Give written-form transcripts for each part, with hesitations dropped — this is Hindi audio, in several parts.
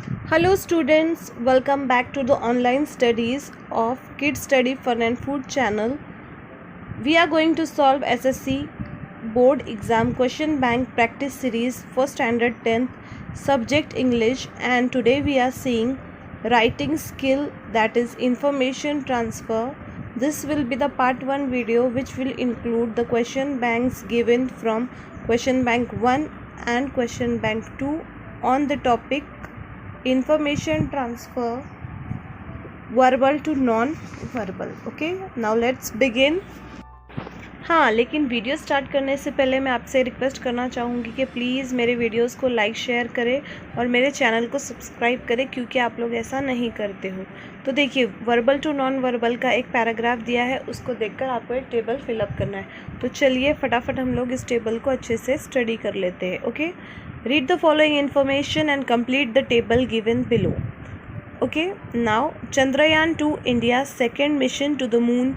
Hello students, welcome back to the online studies of Kids Study Fun and Food channel. We are going to solve SSC board exam question bank practice series for standard 10th subject English, and today we are seeing writing skill, that is information transfer. This will be the part 1 video which will include the question banks given from question bank 1 and question bank 2 on the topic information transfer verbal to non verbal. Okay, now let's begin. हाँ, लेकिन वीडियो स्टार्ट करने से पहले मैं आपसे रिक्वेस्ट करना चाहूँगी कि प्लीज़ मेरे वीडियोस को लाइक शेयर करें और मेरे चैनल को सब्सक्राइब करें, क्योंकि आप लोग ऐसा नहीं करते हो. तो देखिए, वर्बल टू नॉन वर्बल का एक पैराग्राफ दिया है, उसको देखकर आपको एक टेबल फिलअप करना है. तो चलिए फटाफट हम लोग इस टेबल को अच्छे से स्टडी कर लेते हैं. Okay, read the following information and complete the table given below. Okay, now Chandrayaan-2, India's second mission to the moon,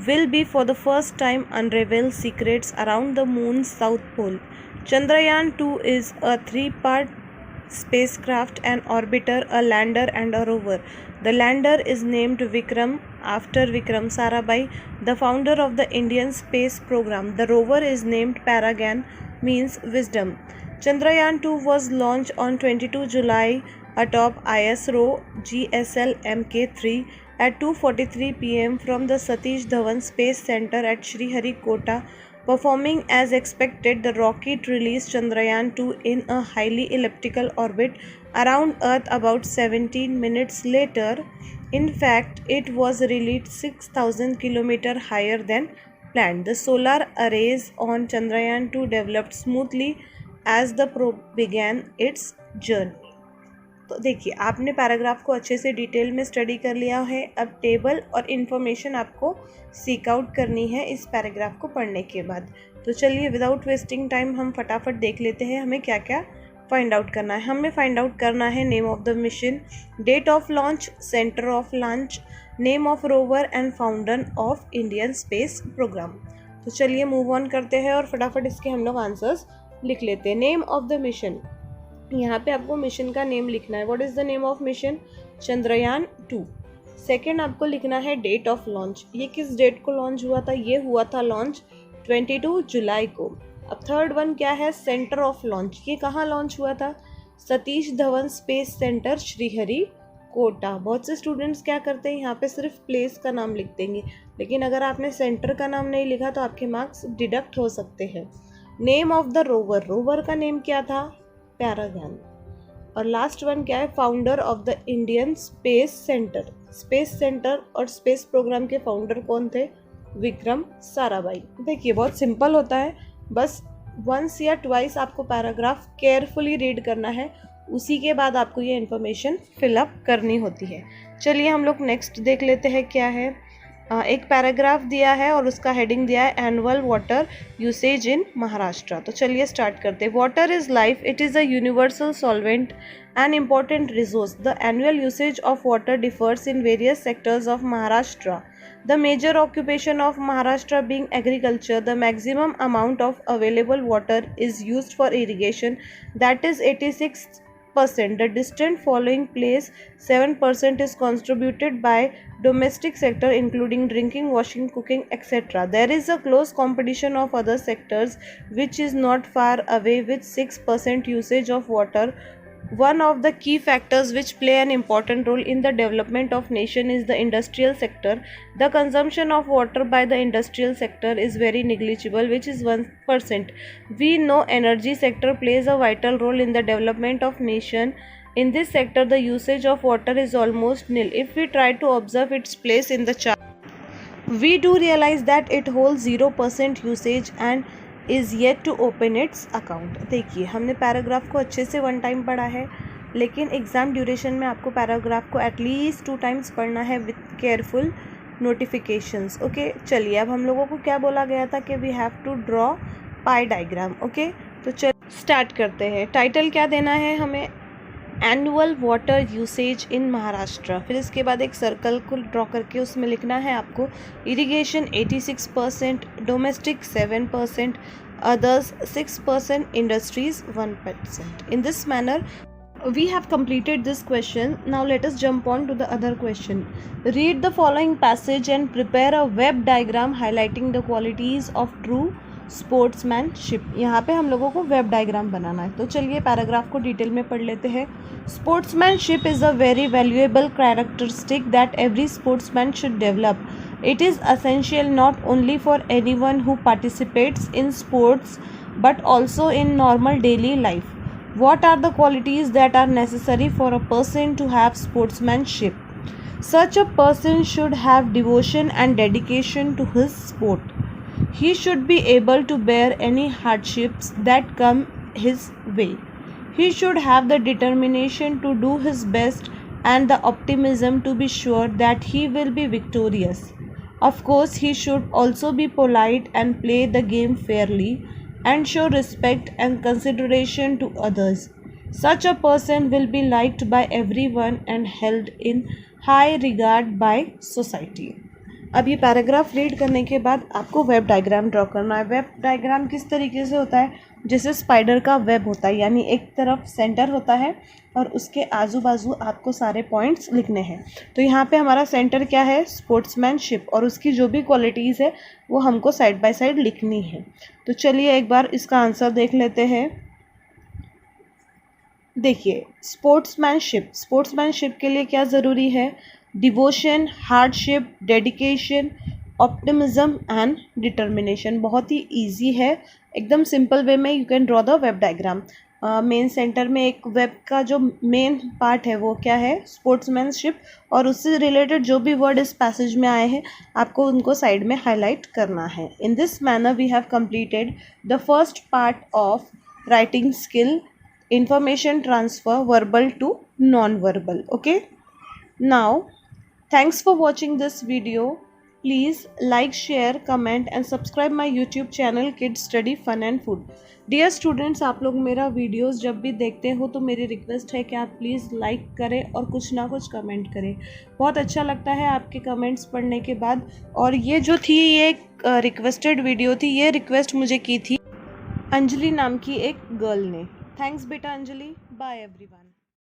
will be for the first time unravel secrets around the moon's south pole. Chandrayaan-2 is a 3-part spacecraft, an orbiter, a lander and a rover. The lander is named Vikram after Vikram Sarabhai, the founder of the Indian space program. The rover is named Paragan, means wisdom. Chandrayaan-2 was launched on 22 July atop ISRO GSL Mk3 at 2:43 p.m. from the Satish Dhawan Space Center at Sriharikota. Performing as expected, the rocket released Chandrayaan-2 in a highly elliptical orbit around Earth about 17 minutes later. In fact, it was released 6,000 km higher than planned. The solar arrays on Chandrayaan-2 developed smoothly as the probe began its journey. तो देखिए, आपने पैराग्राफ को अच्छे से डिटेल में स्टडी कर लिया है. अब टेबल और इन्फॉर्मेशन आपको सीक आउट करनी है इस पैराग्राफ को पढ़ने के बाद. तो चलिए विदाउट वेस्टिंग टाइम हम फटाफट देख लेते हैं हमें क्या क्या फाइंड आउट करना है. हमें फाइंड आउट करना है name of the mission, date of launch, centre of launch, name of rover and founder of Indian space programme. तो चलिए मूव ऑन करते हैं और फटाफट इसके हम लोग आंसर्स लिख लेते हैं. नेम ऑफ द मिशन, यहाँ पे आपको मिशन का नेम लिखना है. What is the name of mission? Chandrayaan-2. Second आपको लिखना है डेट ऑफ लॉन्च. ये किस डेट को लॉन्च हुआ था? ये हुआ था लॉन्च 22 जुलाई को. अब थर्ड वन क्या है? Centre of launch. ये कहाँ लॉन्च हुआ था? Satish Dhawan space centre, Sriharikota. बहुत से स्टूडेंट्स क्या करते हैं, यहाँ पे सिर्फ प्लेस का नाम लिख देंगे, लेकिन अगर आपने सेंटर का नाम नहीं लिखा तो आपके मार्क्स डिडक्ट हो सकते हैं. Name of the rover, rover का नेम क्या था? पैरागन. और लास्ट वन क्या है? Founder of the Indian space centre. Space centre और स्पेस प्रोग्राम के फाउंडर कौन थे? विक्रम साराभाई. देखिए, बहुत सिंपल होता है, बस वंस या ट्वाइस आपको पैराग्राफ केयरफुली रीड करना है, उसी के बाद आपको ये इन्फॉर्मेशन फिलअप करनी होती है. चलिए हम लोग नेक्स्ट देख लेते हैं क्या है. एक पैराग्राफ दिया है और उसका हेडिंग दिया है एनुअल वाटर यूसेज इन महाराष्ट्र. तो चलिए स्टार्ट करते हैं. Water is life, it is a universal solvent and important resource. The annual usage of water differs in various sectors of Maharashtra. The major occupation of Maharashtra being agriculture, the maximum amount of available water is used for irrigation, that is 86%. The distant following place 7% is contributed by domestic sector, including drinking, washing, cooking, etc. There is a close competition of other sectors which is not far away with 6% usage of water. One of the key factors which play an important role in the development of nation is the industrial sector. The consumption of water by the industrial sector is very negligible, which is 1%. We know energy sector plays a vital role in the development of nation. In this sector, the usage of water is almost nil. If we try to observe its place in the chart, we do realize that it holds 0% usage and is yet to open its account. देखिए, हमने पैराग्राफ को अच्छे से 1 टाइम पढ़ा है, लेकिन एग्ज़ाम ड्यूरेशन में आपको पैराग्राफ को एटलीस्ट 2 टाइम्स पढ़ना है विथ केयरफुल नोटिफिकेशंस. ओके, चलिए अब हम लोगों को क्या बोला गया था कि we have to draw pie diagram. Okay, तो चलिए स्टार्ट करते हैं. टाइटल क्या देना है हमें? एनुअल वाटर यूसेज इन महाराष्ट्र. फिर इसके बाद एक सर्कल को ड्रॉ करके उसमें लिखना है आपको irrigation 86%, domestic 7%, others 6%, industries 1%. In this manner, We have completed this question. Now let us jump on to the other question. Read the following passage and prepare a web diagram highlighting the qualities of true sportsmanship. यहाँ पे हम लोगों को वेब डायग्राम बनाना है. तो चलिए पैराग्राफ को डिटेल में पढ़ लेते हैं. Sportsmanship is a very valuable characteristic that every sportsman should develop. It is essential not only for anyone who participates in sports but also in normal daily life. What are the qualities that are necessary for a person to have sportsmanship? Such a person should have devotion and dedication to his sport. He should be able to bear any hardships that come his way. He should have the determination to do his best and the optimism to be sure that he will be victorious. Of course, he should also be polite and play the game fairly and show respect and consideration to others. Such a person will be liked by everyone and held in high regard by society. अब ये पैराग्राफ रीड करने के बाद आपको वेब डायग्राम ड्रॉ करना है. वेब डायग्राम किस तरीके से होता है? जैसे स्पाइडर का वेब होता है, यानी एक तरफ सेंटर होता है और उसके आजू बाजू आपको सारे पॉइंट्स लिखने हैं. तो यहाँ पे हमारा सेंटर क्या है? स्पोर्ट्समैनशिप, और उसकी जो भी क्वालिटीज़ है वो हमको साइड बाय साइड लिखनी है. तो चलिए एक बार इसका आंसर देख लेते हैं. देखिए, स्पोर्ट्समैनशिप के लिए क्या ज़रूरी है? Devotion, hardship, dedication, optimism and determination. बहुत ही ईजी है, एकदम सिंपल वे में you can draw the web diagram. Main centre में एक वेब का जो मेन पार्ट है वो क्या है? स्पोर्ट्समैनशिप, और उससे रिलेटेड जो भी वर्ड इस पैसेज में आए हैं आपको उनको साइड में हाईलाइट करना है. In this manner we have completed the first part of writing skill, information transfer, verbal to non-verbal. Okay, now thanks for watching this video. Please like, share, comment and subscribe my YouTube channel Kids Study Fun and Food. Dear students, आप लोग मेरा वीडियोस जब भी देखते हो तो मेरी रिक्वेस्ट है कि आप प्लीज़ लाइक करें और कुछ ना कुछ कमेंट करें. बहुत अच्छा लगता है आपके कमेंट्स पढ़ने के बाद. और ये जो थी ये रिक्वेस्टेड वीडियो थी, ये रिक्वेस्ट मुझे की थी अंजलि नाम की एक गर्ल ने. Thanks beta Anjali. Bye everyone.